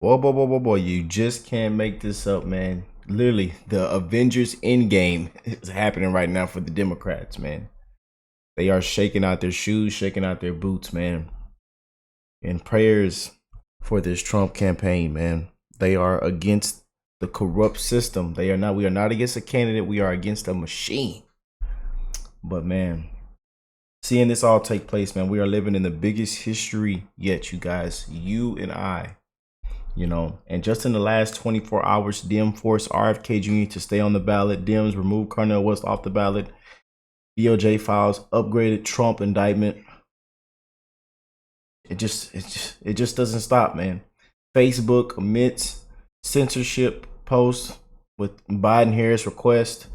Boy, you just can't make this up, man. Literally, the Avengers Endgame is happening right now for the Democrats, man. They are shaking out their shoes, shaking out their boots, man. And prayers for this Trump campaign, man. They are against the corrupt system. We are not against a candidate, we are against a machine. But man, seeing this all take place, man, we are living in the biggest history yet, you guys. You and I. And just in the last 24 hours, Dem forced RFK Jr. to stay on the ballot. Dems removed Cornel West off the ballot. DOJ files upgraded Trump indictment. It just doesn't stop, man. Facebook omits censorship posts with Biden Harris request.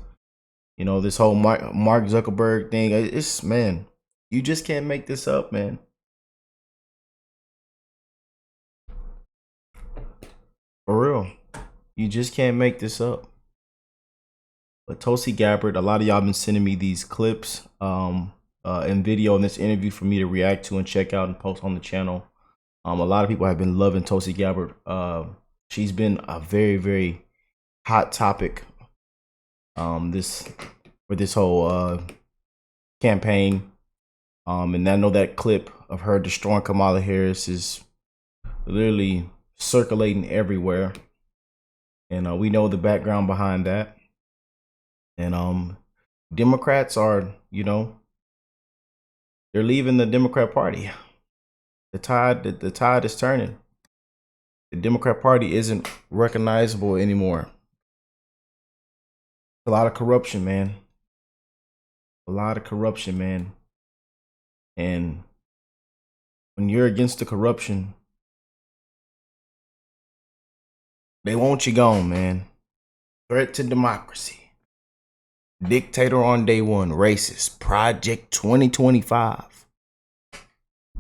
This whole Mark Zuckerberg thing. It's, man, you just can't make this up, man. For real. You just can't make this up. But Tulsi Gabbard, a lot of y'all been sending me these clips and video in this interview for me to react to and check out and post on the channel. A lot of people have been loving Tulsi Gabbard. She's been a very, very hot topic this whole campaign. And I know that clip of her destroying Kamala Harris is literally circulating everywhere, and we know the background behind that. And Democrats are, they're leaving the Democrat Party. The tide is turning. The Democrat Party isn't recognizable anymore. A lot of corruption, man. A lot of corruption, man. And when you're against the corruption, they want you gone, man. Threat to democracy. Dictator on day one. Racist. Project 2025.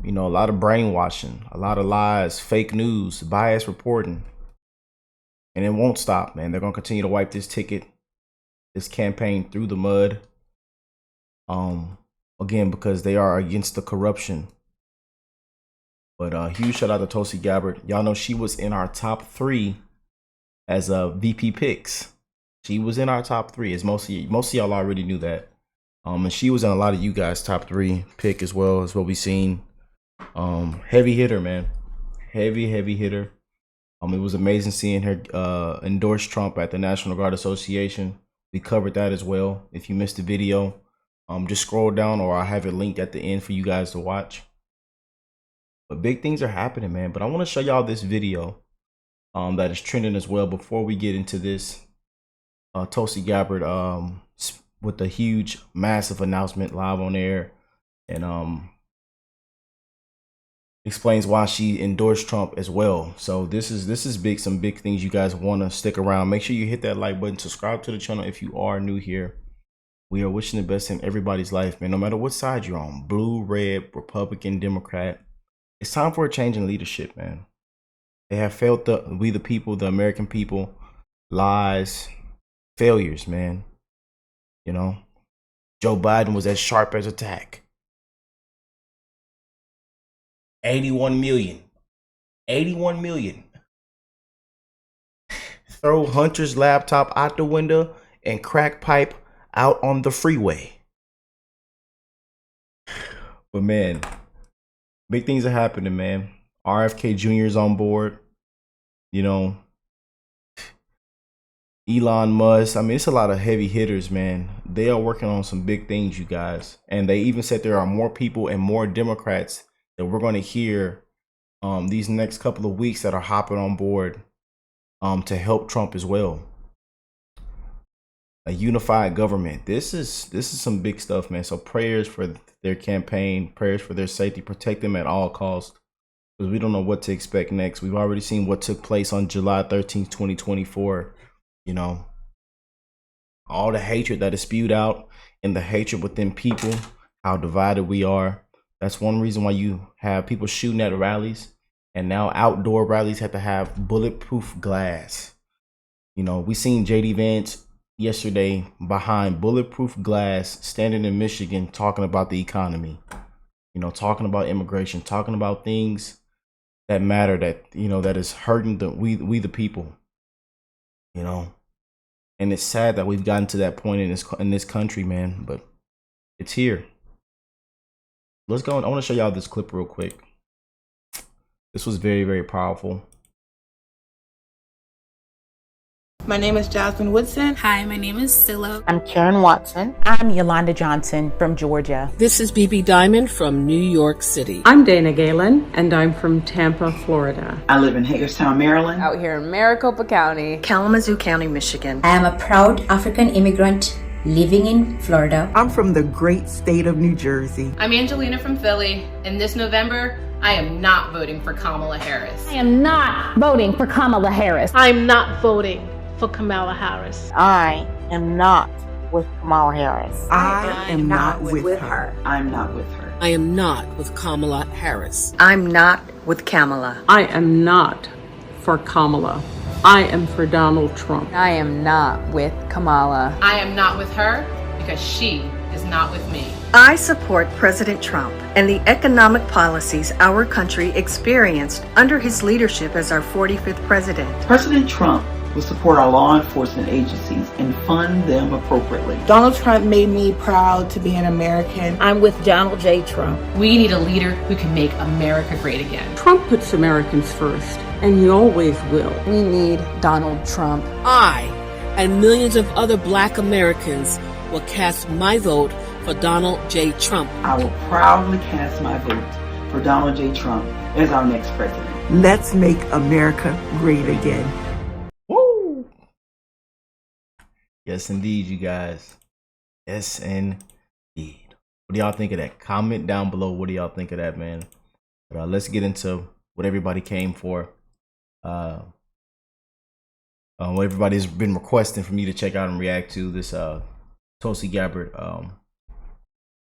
A lot of brainwashing. A lot of lies. Fake news. Bias reporting. And it won't stop, man. They're going to continue to wipe this campaign through the mud. Again, because they are against the corruption. But huge shout out to Tulsi Gabbard. Y'all know she was in our top 3 as a VP picks. She was in our top 3, as most of y'all already knew that. And she was in a lot of you guys' top 3 pick as well, as what we seen. Heavy hitter, man. Heavy hitter. It was amazing seeing her endorse Trump at the National Guard Association. We covered that as well. If you missed the video, just scroll down, or I'll have it linked at the end for you guys to watch. But big things are happening, man. But I want to show y'all this video that is trending as well before we get into this. Tulsi Gabbard with the huge, massive announcement live on air, and explains why she endorsed Trump as well. So this is big, some big things. You guys want to stick around. Make sure you hit that like button, subscribe to the channel if you are new here. We are wishing the best in everybody's life, man, no matter what side you're on, blue, red, Republican, Democrat. It's time for a change in leadership, man. They have failed we the people, the American people. Lies, failures, man. Joe Biden was as sharp as a tack. 81 million. 81 million. Throw Hunter's laptop out the window and crack pipe out on the freeway. But man, big things are happening, man. RFK Jr. is on board. Elon Musk. I mean, it's a lot of heavy hitters, man. They are working on some big things, you guys. And they even said there are more people and more Democrats that we're going to hear these next couple of weeks that are hopping on board to help Trump as well. A unified government. This is some big stuff, man. So prayers for their campaign, prayers for their safety, protect them at all costs, because we don't know what to expect next. We've already seen what took place on July 13th, 2024. All the hatred that is spewed out, and the hatred within people, how divided we are. That's one reason why you have people shooting at rallies, and now outdoor rallies have to have bulletproof glass. We seen JD Vance yesterday behind bulletproof glass, standing in Michigan, talking about the economy, talking about immigration, talking about things that matter, that, you know, that is hurting we the people, you know. And it's sad that we've gotten to that point in this country, man, but it's here. Let's go. I want to show y'all this clip real quick. This was very, very powerful. My name is Jasmine Woodson. Hi, my name is Silla. I'm Karen Watson. I'm Yolanda Johnson from Georgia. This is BB Diamond from New York City. I'm Dana Galen, and I'm from Tampa, Florida. I live in Hagerstown, Maryland. Out here in Maricopa County. Kalamazoo County, Michigan. I am a proud African immigrant living in Florida. I'm from the great state of New Jersey. I'm Angelina from Philly, and this November, I am not voting for Kamala Harris. I am not voting for Kamala Harris. I'm not voting for Kamala Harris. I am not with Kamala Harris. I am not with her. I'm not with her. I am not with Kamala Harris. I'm not with Kamala. I am not for Kamala. I am for Donald Trump. I am not with Kamala. I am not with her because she is not with me. I support President Trump and the economic policies our country experienced under his leadership as our 45th president. President Trump will support our law enforcement agencies and fund them appropriately. Donald Trump made me proud to be an American. I'm with Donald J. Trump. We need a leader who can make America great again. Trump puts Americans first, and he always will. We need Donald Trump. I and millions of other Black Americans will cast my vote for Donald J. Trump. I will proudly cast my vote for Donald J. Trump as our next president. Let's make America great again. Woo! Yes, indeed, you guys. Yes, indeed. What do y'all think of that? Comment down below. What do y'all think of that, man? But let's get into what everybody came for. What everybody's been requesting for me to check out and react to, this Tulsi Gabbard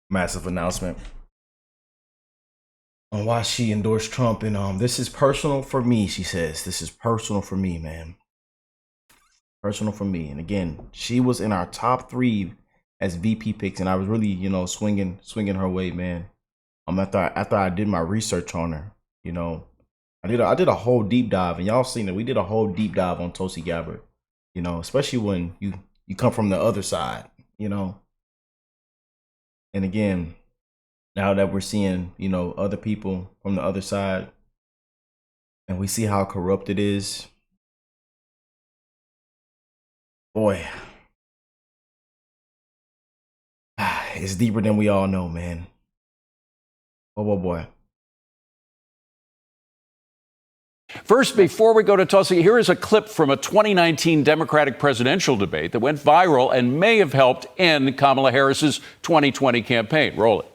massive announcement on why she endorsed Trump. And this is personal for me, she says. This is personal for me, man. Personal for me. And again, she was in our top 3 as VP picks, and I was really, you know, swinging her way, man. After I did my research on her, you know, I did a whole deep dive, and y'all seen it. We did a whole deep dive on Tulsi Gabbard, you know, especially when you come from the other side, you know. And again, now that we're seeing, you know, other people from the other side, and we see how corrupt it is, boy, it's deeper than we all know, man. Oh boy. First, before we go to Tulsi, here is a clip from a 2019 Democratic presidential debate that went viral and may have helped end Kamala Harris's 2020 campaign. Roll it.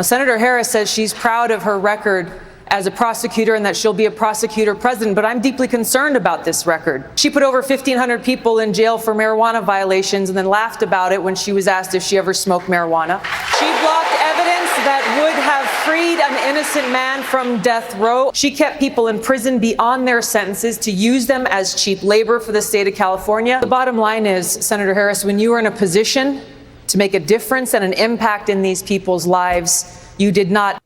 Senator Harris says she's proud of her record as a prosecutor and that she'll be a prosecutor president, but I'm deeply concerned about this record. She put over 1,500 people in jail for marijuana violations and then laughed about it when she was asked if she ever smoked marijuana. She blocked evidence that would have freed an innocent man from death row. She kept people in prison beyond their sentences to use them as cheap labor for the state of California. The bottom line is, Senator Harris, when you are in a position to make a difference and an impact in these people's lives, you did not.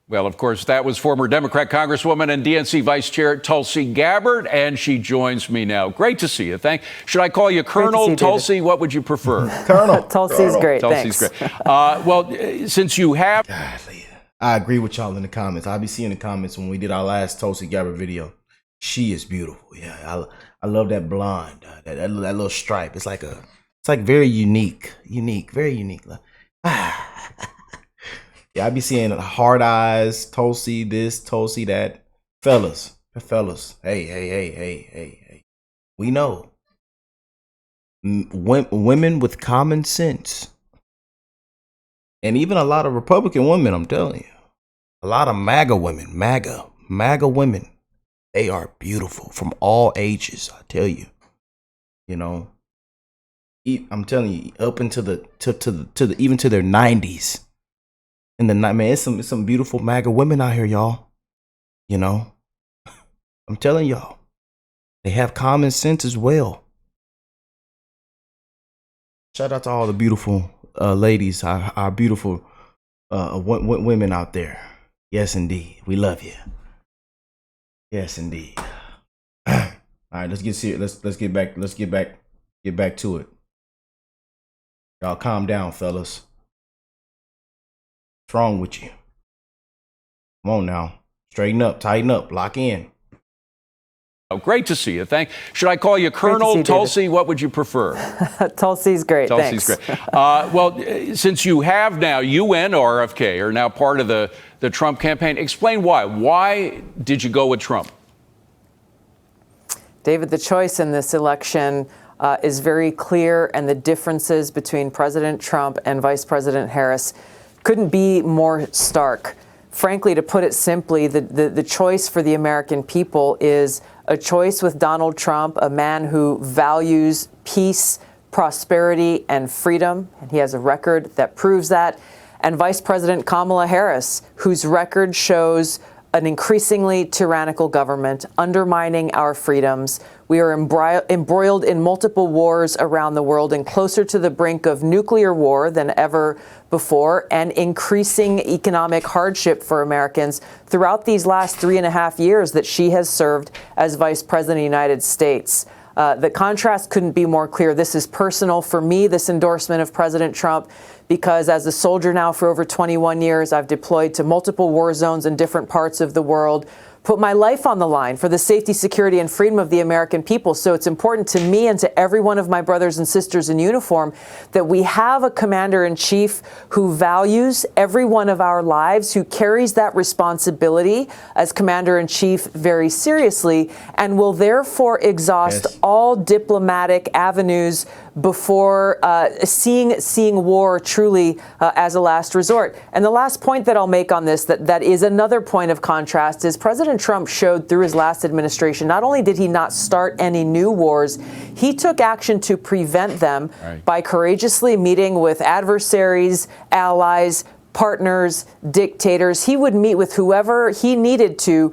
Well, of course, that was former Democrat Congresswoman and DNC Vice Chair Tulsi Gabbard, and she joins me now. Great to see you. Should I call you Colonel, Tulsi? What would you prefer? Colonel. Tulsi's great. Tulsi's Thanks. great. Well, since you have... Godly. I agree with y'all in the comments. I'll be seeing the comments when we did our last Tulsi Gabbard video. She is beautiful. Yeah, I love that blonde, that little stripe. It's like very unique, very unique. Yeah, I be seeing hard eyes, Tulsi this, Tulsi that. Fellas, hey. We know. Women with common sense. And even a lot of Republican women, I'm telling you. A lot of MAGA women, MAGA women. They are beautiful from all ages, I tell you. You know. I'm telling you, up into the even to their 90s. In the night, man, it's some beautiful MAGA women out here, y'all. You know, I'm telling y'all, they have common sense as well. Shout out to all the beautiful ladies, our beautiful women out there. Yes, indeed. We love you. Yes, indeed. All right, let's get serious. Let's get back to it. Y'all calm down, fellas. What's wrong with you? Come on now. Straighten up, tighten up, lock in. Oh, great to see you. Should I call you Colonel, Tulsi? What would you prefer? Tulsi's great. Tulsi's thanks. Great. Well, since you have now, you and RFK are now part of the Trump campaign. Explain why. Why did you go with Trump? David, the choice in this election is very clear, and the differences between President Trump and Vice President Harris couldn't be more stark. Frankly, to put it simply, the choice for the American people is a choice with Donald Trump, a man who values peace, prosperity, and freedom, and he has a record that proves that, and Vice President Kamala Harris, whose record shows an increasingly tyrannical government undermining our freedoms. We are embroiled in multiple wars around the world and closer to the brink of nuclear war than ever before, and increasing economic hardship for Americans throughout these last 3.5 years that she has served as Vice President of the United States. The contrast couldn't be more clear. This is personal for me, this endorsement of President Trump, because as a soldier now for over 21 years, I've deployed to multiple war zones in different parts of the world, put my life on the line for the safety, security, and freedom of the American people. So it's important to me and to every one of my brothers and sisters in uniform that we have a commander-in-chief who values every one of our lives, who carries that responsibility as commander-in-chief very seriously, and will therefore exhaust all diplomatic avenues before seeing war truly as a last resort. And the last point that I'll make on this that is another point of contrast is President Trump showed through his last administration, not only did he not start any new wars, he took action to prevent them by courageously meeting with adversaries, allies, partners, dictators. He would meet with whoever he needed to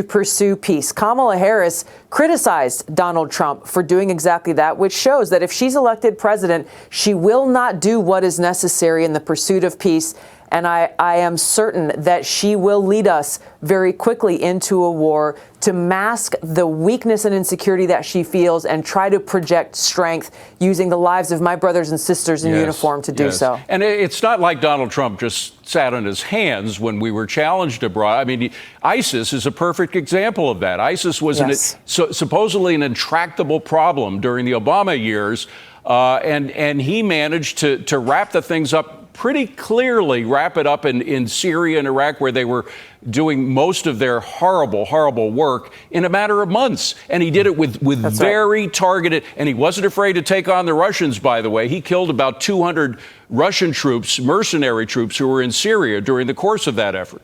pursue peace. Kamala Harris criticized Donald Trump for doing exactly that, which shows that if she's elected president, she will not do what is necessary in the pursuit of peace. And I am certain that she will lead us very quickly into a war to mask the weakness and insecurity that she feels and try to project strength using the lives of my brothers and sisters in uniform to do so. And it's not like Donald Trump just sat on his hands when we were challenged abroad. I mean, ISIS is a perfect example of that. ISIS was supposedly an intractable problem during the Obama years, and he managed to wrap the things up pretty clearly, wrap it up in Syria and Iraq, where they were doing most of their horrible, horrible work in a matter of months. And he did it with very targeted, and he wasn't afraid to take on the Russians, by the way. He killed about 200 Russian troops, mercenary troops, who were in Syria during the course of that effort.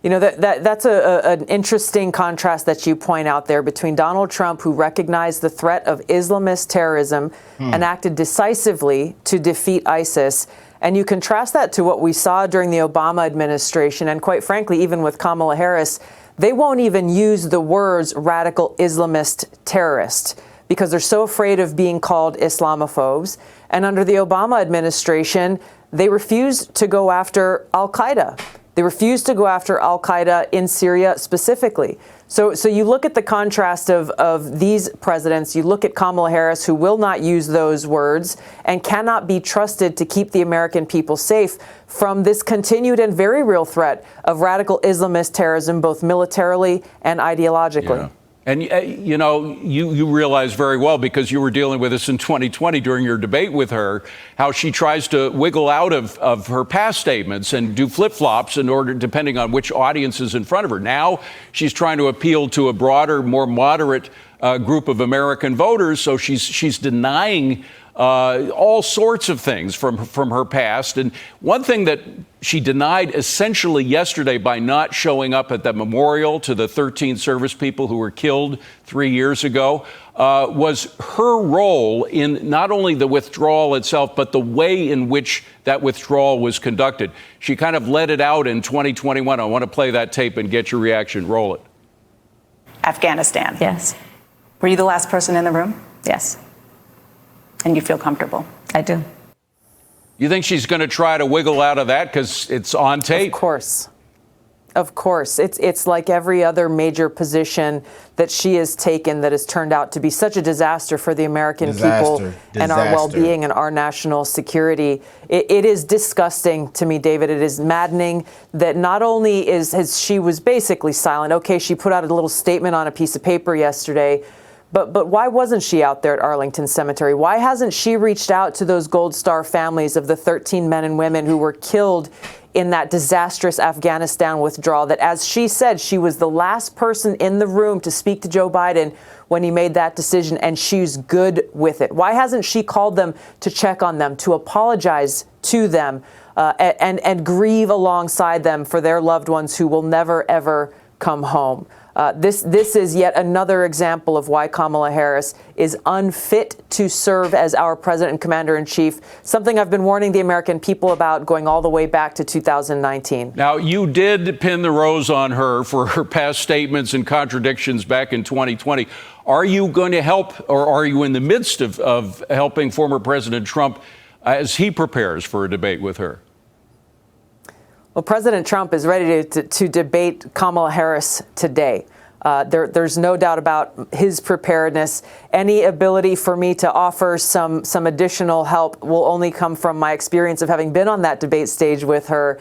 You know, that's an interesting contrast that you point out there between Donald Trump, who recognized the threat of Islamist terrorism and acted decisively to defeat ISIS. And you contrast that to what we saw during the Obama administration. And quite frankly, even with Kamala Harris, they won't even use the words radical Islamist terrorist because they're so afraid of being called Islamophobes. And under the Obama administration, they refused to go after al-Qaeda. They refused to go after al-Qaeda in Syria specifically. So you look at the contrast of these presidents, you look at Kamala Harris, who will not use those words and cannot be trusted to keep the American people safe from this continued and very real threat of radical Islamist terrorism, both militarily and ideologically. Yeah. And, you know, you realize very well, because you were dealing with this in 2020 during your debate with her, how she tries to wiggle out of her past statements and do flip-flops in order, depending on which audience is in front of her. Now she's trying to appeal to a broader, more moderate group of American voters. So she's denying all sorts of things from her past. And one thing that she denied essentially yesterday by not showing up at the memorial to the 13 service people who were killed 3 years ago was her role in not only the withdrawal itself, but the way in which that withdrawal was conducted. She kind of let it out in 2021. I want to play that tape and get your reaction. Roll it. Afghanistan. Yes. Were you the last person in the room? Yes. And you feel comfortable? I do. You think she's going to try to wiggle out of that because it's on tape? Of course. Of course. It's like every other major position that she has taken that has turned out to be such a disaster for the American people and our well-being and our national security. It is disgusting to me, David. It is maddening that not only has she was basically silent. Okay, she put out a little statement on a piece of paper yesterday, but why wasn't she out there at Arlington Cemetery? Why hasn't she reached out to those Gold Star families of the 13 men and women who were killed in that disastrous Afghanistan withdrawal, that, as she said, she was the last person in the room to speak to Joe Biden when he made that decision, and she's good with it? Why hasn't she called them to check on them, to apologize to them, and grieve alongside them for their loved ones who will never, ever come home? This is yet another example of why Kamala Harris is unfit to serve as our president and commander-in-chief, something I've been warning the American people about going all the way back to 2019. Now, you did pin the rose on her for her past statements and contradictions back in 2020. Are you going to help, or are you in the midst of helping former President Trump as he prepares for a debate with her? Well, President Trump is ready to debate Kamala Harris today. There's no doubt about his preparedness. Any ability for me to offer some additional help will only come from my experience of having been on that debate stage with her,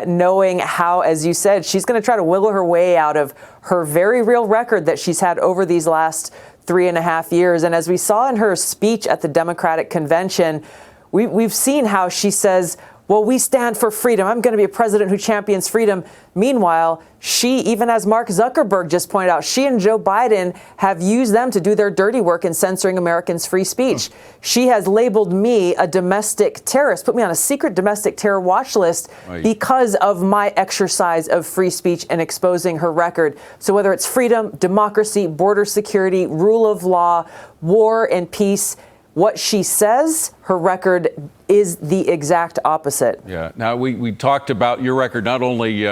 knowing how, as you said, she's going to try to wiggle her way out of her very real record that she's had over these last 3.5 years. And as we saw in her speech at the Democratic convention, we've seen how she says, well, we stand for freedom. I'm going to be a president who champions freedom. Meanwhile, she, even as Mark Zuckerberg just pointed out, she and Joe Biden have used them to do their dirty work in censoring Americans' free speech. She has labeled me a domestic terrorist, put me on a secret domestic terror watch list because of my exercise of free speech and exposing her record. So whether it's freedom, democracy, border security, rule of law, war and peace, what she says, her record is the exact opposite. Yeah. Now, we talked about your record not only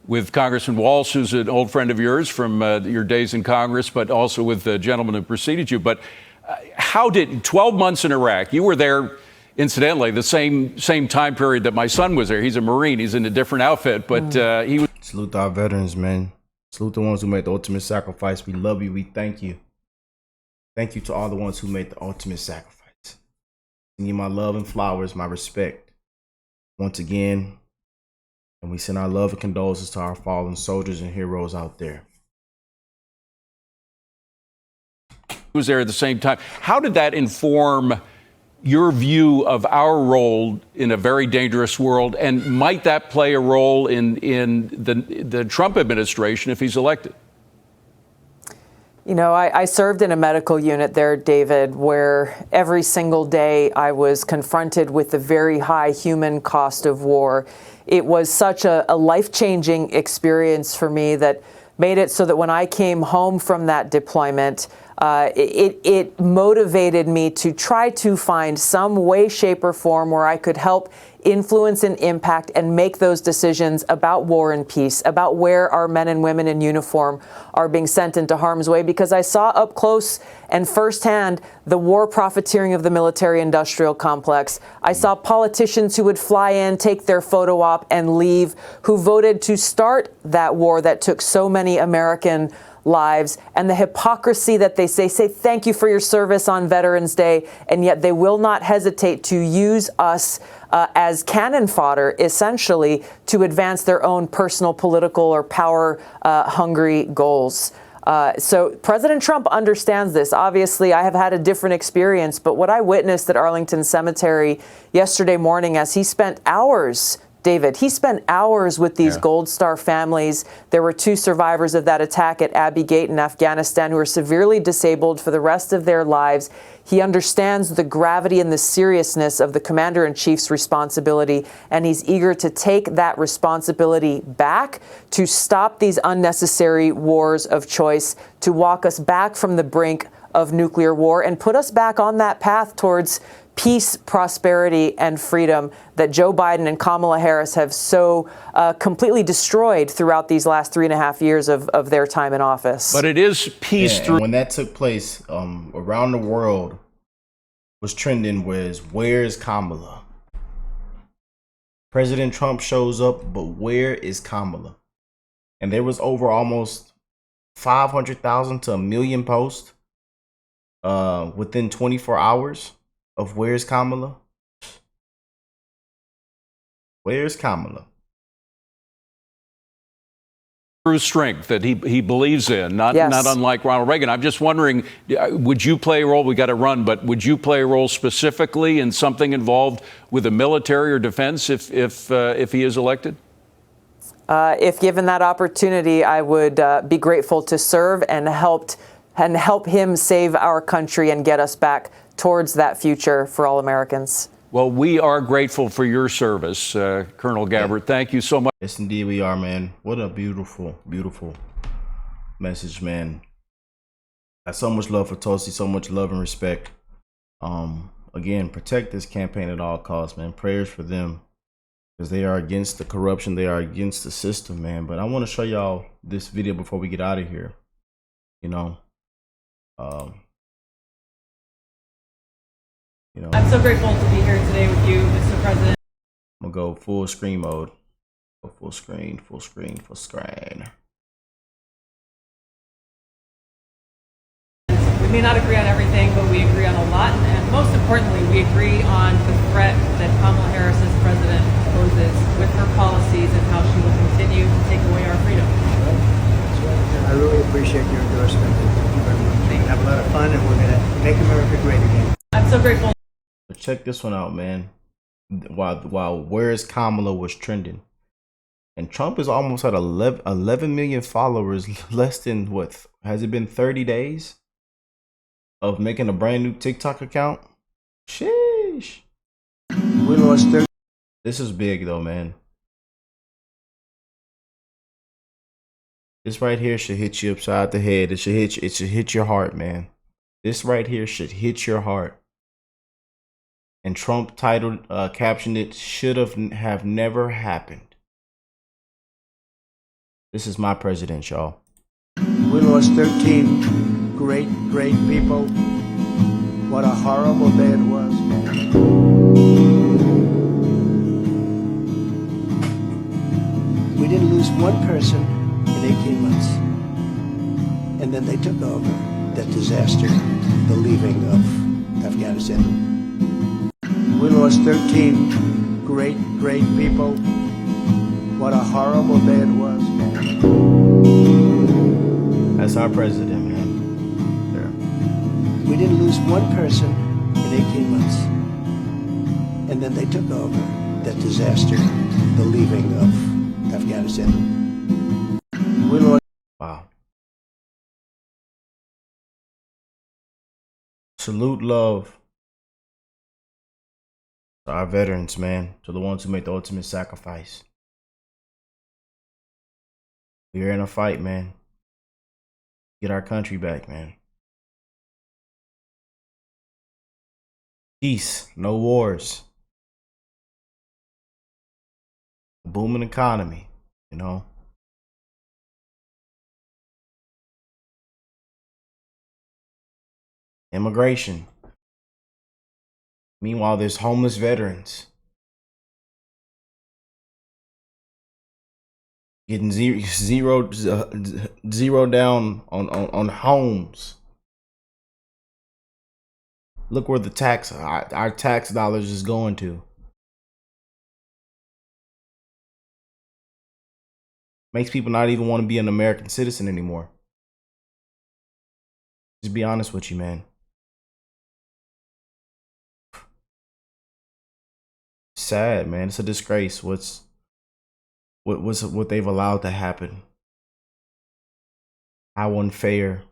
with Congressman Walsh, who's an old friend of yours from your days in Congress, but also with the gentleman who preceded you. But how did 12 months in Iraq? You were there, incidentally, the same time period that my son was there. He's a Marine. He's in a different outfit, but he was. Salute our veterans, man. Salute the ones who made the ultimate sacrifice. We love you. We thank you. Thank you to all the ones who made the ultimate sacrifice. Send you my love and flowers, my respect. Once again, and we send our love and condolences to our fallen soldiers and heroes out there. He was there at the same time. How did that inform your view of our role in a very dangerous world? And might that play a role in the Trump administration if he's elected? You know, I served in a medical unit there, David, where every single day I was confronted with the very high human cost of war. It was such a life-changing experience for me that made it so that when I came home from that deployment, it motivated me to try to find some way, shape, or form where I could help influence and impact and make those decisions about war and peace, about where our men and women in uniform are being sent into harm's way, because I saw up close and firsthand the war profiteering of the military-industrial complex. I saw politicians who would fly in, take their photo op, and leave, who voted to start that war that took so many American lives, and the hypocrisy that they say thank you for your service on Veterans Day, and yet they will not hesitate to use us as cannon fodder, essentially, to advance their own personal, political, or power-hungry goals. So President Trump understands this. Obviously, I have had a different experience, but what I witnessed at Arlington Cemetery yesterday morning as he spent hours, David, he spent hours with these Gold Star families. There were 2 survivors of that attack at Abbey Gate in Afghanistan who were severely disabled for the rest of their lives. He understands the gravity and the seriousness of the commander-in-chief's responsibility, and he's eager to take that responsibility back to stop these unnecessary wars of choice, to walk us back from the brink of nuclear war and put us back on that path towards peace, prosperity, and freedom that Joe Biden and Kamala Harris have so completely destroyed throughout these last 3.5 years of their time in office. But it is peace through. When that took place, around the world was trending was, where's Kamala? President Trump shows up, but where is Kamala? And there was over almost 500,000 to 1 million posts within 24 hours of where's Kamala? Where's Kamala? True strength that he believes in, not unlike Ronald Reagan. I'm just wondering, would you play a role? We got to run, but would you play a role specifically in something involved with the military or defense if he is elected? If given that opportunity, I would be grateful to serve and help him save our country and get us back towards that future for all Americans. Well, we are grateful for your service, Colonel Gabbard. Yeah. Thank you so much. Yes, indeed we are, man. What a beautiful, beautiful message, man. I have so much love for Tulsi, so much love and respect. Again, protect this campaign at all costs, man. Prayers for them, because they are against the corruption. They are against the system, man. But I want to show y'all this video before we get out of here. I'm so grateful to be here today with you, Mr. President. I'm gonna go full screen mode. Go full screen, full screen, full screen. We may not agree on everything, but we agree on a lot. And most importantly, we agree on the threat that Kamala Harris as president poses with her policies and how she will continue to take away our freedom. I really appreciate your endorsement. Thank you very much. We're gonna have a lot of fun, and we're gonna make America great again. I'm so grateful. But check this one out, man. While Where's Kamala was trending, and Trump is almost at 11 million followers, less than what has it been 30 days of making a brand new TikTok account? Sheesh. We lost 30. This is big though, man. This right here should hit you upside the head. It should hit your heart, man. This right here should hit your heart. And Trump titled, captioned it, should have never happened. This is my president, y'all. We lost 13 great people. What a horrible day it was. We didn't lose one person in 18 months. And then they took over that disaster, the leaving of Afghanistan. We lost 13 great people. What a horrible day it was. That's our president, man. There. We didn't lose one person in 18 months. And then they took over that disaster, the leaving of Afghanistan. We lost. Wow. Salute love to our veterans, man, to the ones who made the ultimate sacrifice. We're in a fight, man. Get our country back, man. Peace, no wars. A booming economy, Immigration. Meanwhile, there's homeless veterans getting zero down on homes. Look where the our tax dollars is going to. Makes people not even want to be an American citizen anymore. Just be honest with you, man. Sad, man. It's a disgrace what they've allowed to happen. How unfair.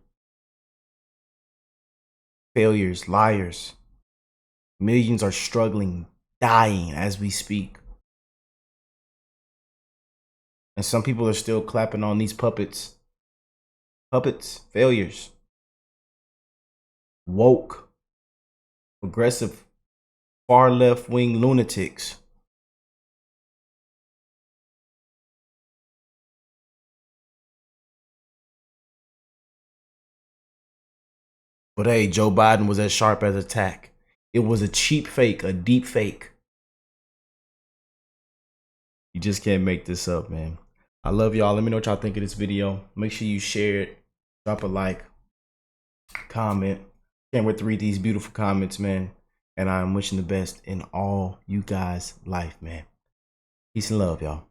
Failures, liars. Millions are struggling, dying as we speak. And some people are still clapping on these puppets. Puppets, failures. Woke, progressive, far left-wing lunatics. But hey, Joe Biden was as sharp as a tack. It was a cheap fake, a deep fake. You just can't make this up, man. I love y'all. Let me know what y'all think of this video. Make sure you share it. Drop a like. Comment. Can't wait to read these beautiful comments, man. And I'm wishing the best in all you guys' life, man. Peace and love, y'all.